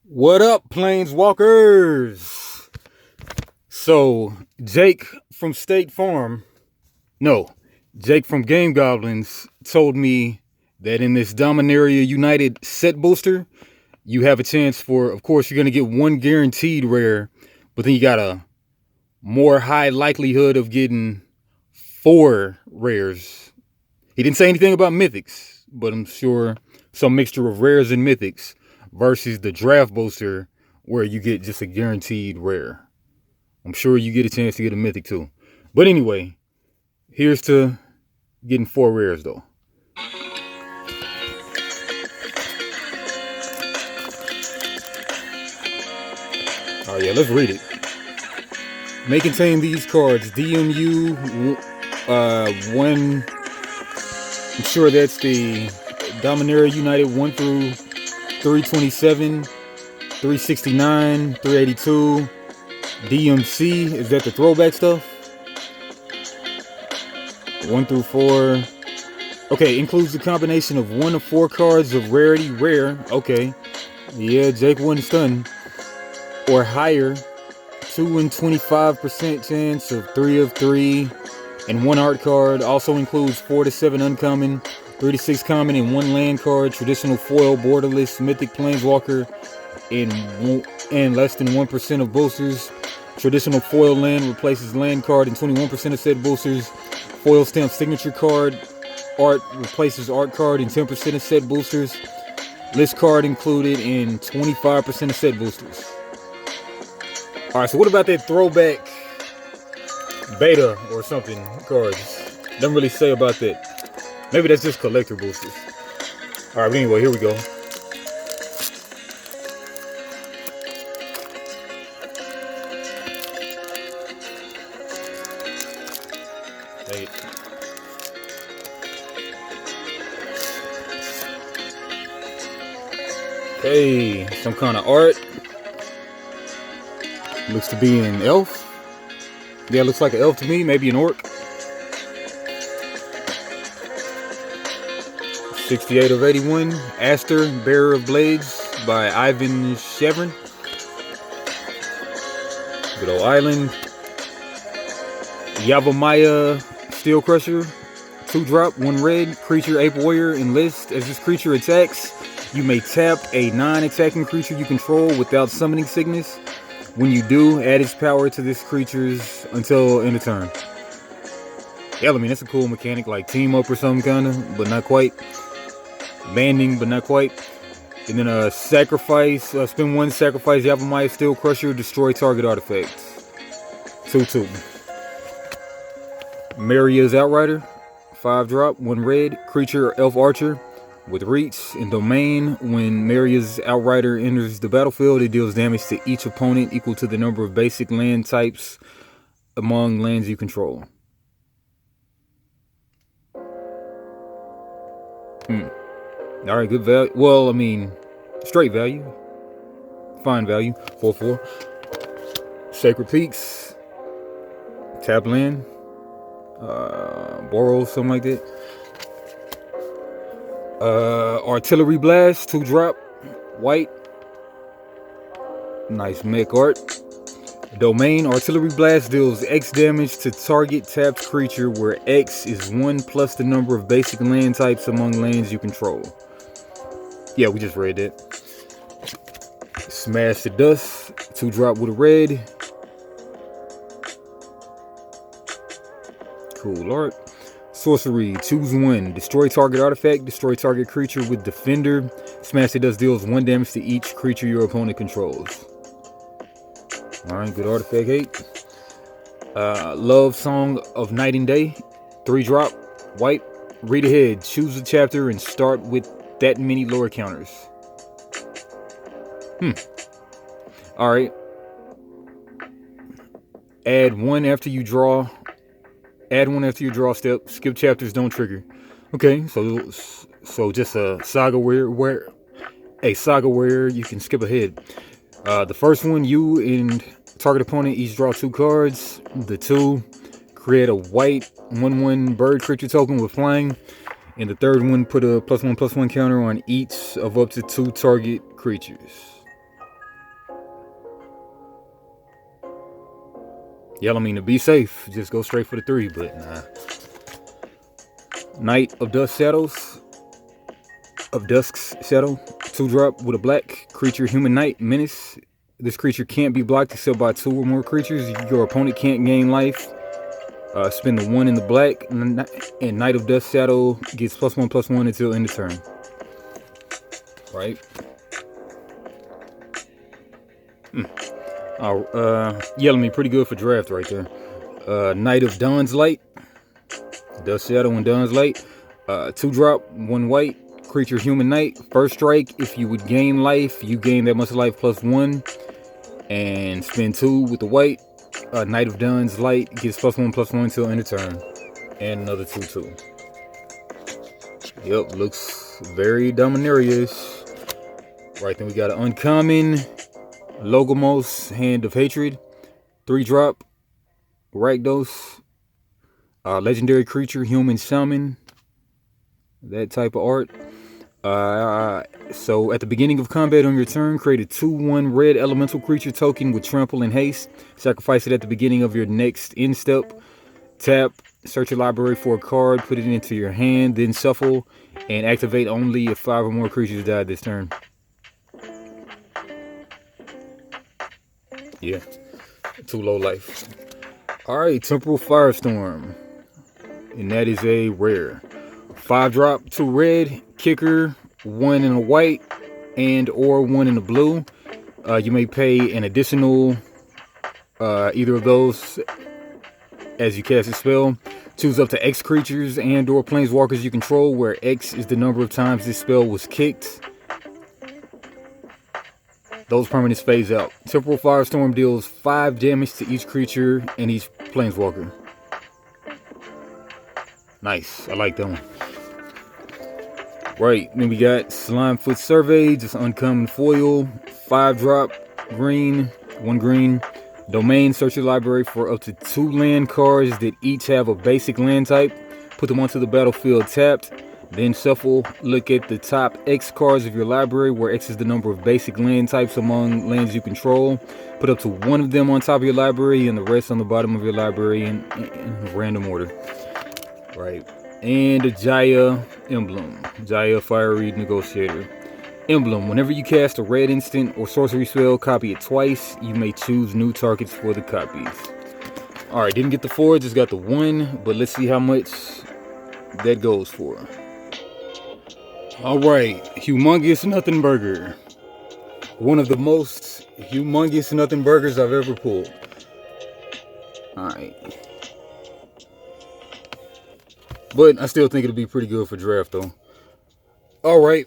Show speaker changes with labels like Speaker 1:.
Speaker 1: What up, Planeswalkers? So, Jake from State Farm, no, Jake from Game Goblins told me that in this Dominaria United set booster, you have a chance for, of course, you're going to get one guaranteed rare, but then you got a more high likelihood of getting 4 rares. He didn't say anything about mythics, but I'm sure some mixture of rares and mythics versus the draft booster where you get just a guaranteed rare. I'm sure you get a chance to get a mythic too. But anyway, here's to getting 4 rares though. Oh yeah, let's read it. May contain these cards: DMU 1. I'm sure that's the Dominaria United 1 through 327, 369, 382. DMC, is that the throwback stuff? 1 through 4. Okay, includes the combination of 1 of 4 cards of rarity rare. Okay. Yeah, Jake wasn't stunned. Or higher. 2 in 25% chance of 3 of 3. And 1 art card. Also includes 4 to 7 uncommon, 3 to 6 common, and 1 land card. Traditional foil, borderless, mythic planeswalker, and less than 1% of boosters. Traditional foil land replaces land card in 21% of said boosters. Foil stamp signature card art replaces art card in 10% of said boosters. List card included in 25% of said boosters. Alright, so what about that throwback beta or something cards? Doesn't really say about that. Maybe that's just collector boosters. Alright, but anyway, here we go. Hey. Okay, some kind of art. Looks to be an elf. Yeah, looks like an elf to me, maybe an orc. 68 of 81. Aster, Bearer of Blades by Ivan Chevron. Good old island. Yavamaya Steel Crusher. 2 drop, 1 red. Creature Ape Warrior enlist. As this creature attacks, you may tap a non-attacking creature you control without summoning sickness. When you do, add its power to this creature's until end of turn. Yeah, I mean, that's a cool mechanic, like team up or something, kind of, but not quite. Banding, but not quite. And then a sacrifice, spend 1, sacrifice Yavamaya Steel Crusher, destroy target artifacts. 2/2. Maria's Outrider, 5 drop, 1 red, creature Elf Archer with reach and domain. When Maria's Outrider enters the battlefield, it deals damage to each opponent equal to the number of basic land types among lands you control. Alright, good value. Well, I mean, straight value. Fine value. 4/4. Sacred Peaks. Tap land. Borrow, something like that. Artillery Blast, 2 drop, white. Nice mech art. Domain, Artillery Blast deals X damage to target tapped creature where X is 1 plus the number of basic land types among lands you control. Yeah, we just read that. Smash the Dust, 2 drop with a red. Cool art. Sorcery, choose 1. Destroy target artifact, destroy target creature with Defender. Smash the Dust deals 1 damage to each creature your opponent controls. Alright, good artifact hate. Love Song of Night and Day, 3 drop, white. Read ahead, choose a chapter and start with that many lore counters. Alright. Add 1 after you draw. Add 1 after your draw step. Skip chapters don't trigger. Okay, so just a saga where you can skip ahead. The first one, you and target opponent each draw 2 cards. The 2, create a white 1/1 bird creature token with flying. And the third one, put a +1/+1 counter on each of up to 2 target creatures. Yell, I mean, to be safe, just go straight for the 3, but nah. Knight of Dusk's Shadow. 2-drop with a black creature, human knight, menace. This creature can't be blocked except by 2 or more creatures. Your opponent can't gain life. Spend the 1 in the black, and Knight of Dusk's Shadow gets +1/+1 until end of turn. Right. Yelling me pretty good for draft right there. Knight of Dawn's Light. Dusk's Shadow and Dawn's Light. 2-drop, 1 white. Creature, human knight. First strike, if you would gain life, you gain that much life +1. And spend 2 with the white. Knight of Dawn's Light gets +1/+1 until end of turn. And another 2/2. Yep, looks very Dominaria-ish. Right, then we got an uncommon. Logomos, Hand of Hatred. 3-drop. Rakdos. Legendary creature, human shaman. That type of art. So at the beginning of combat on your turn, create a 2/1 red elemental creature token with trample and haste. Sacrifice it at the beginning of your next end step. Tap, search your library for a card, put it into your hand, then shuffle, and activate only if 5 or more creatures died this turn. Yeah, 2 low life. Alright, Temporal Firestorm. And that is a rare. 5-drop, 2 red, kicker, 1 in a white, and or 1 in a blue. You may pay an additional either of those as you cast a spell. Choose up to X creatures and or planeswalkers you control, where X is the number of times this spell was kicked. Those permanents phase out. Temporal Firestorm deals 5 damage to each creature and each planeswalker. Nice, I like that one. Right, then we got Slimefoot Survey, just uncommon foil, 5-drop, green, 1 green. Domain, search your library for up to 2 land cards that each have a basic land type. Put them onto the battlefield tapped. Then shuffle, look at the top X cards of your library, where X is the number of basic land types among lands you control. Put up to 1 of them on top of your library and the rest on the bottom of your library in random order. Right. And a Jaya emblem. Jaya Fiery Negotiator. Emblem. Whenever you cast a red instant or sorcery spell, copy it twice. You may choose new targets for the copies. Alright, didn't get the 4, just got the 1. But let's see how much that goes for. Alright, Humongous Nothing Burger. One of the most humongous nothing burgers I've ever pulled. Alright. But I still think it'll be pretty good for draft though. Alright.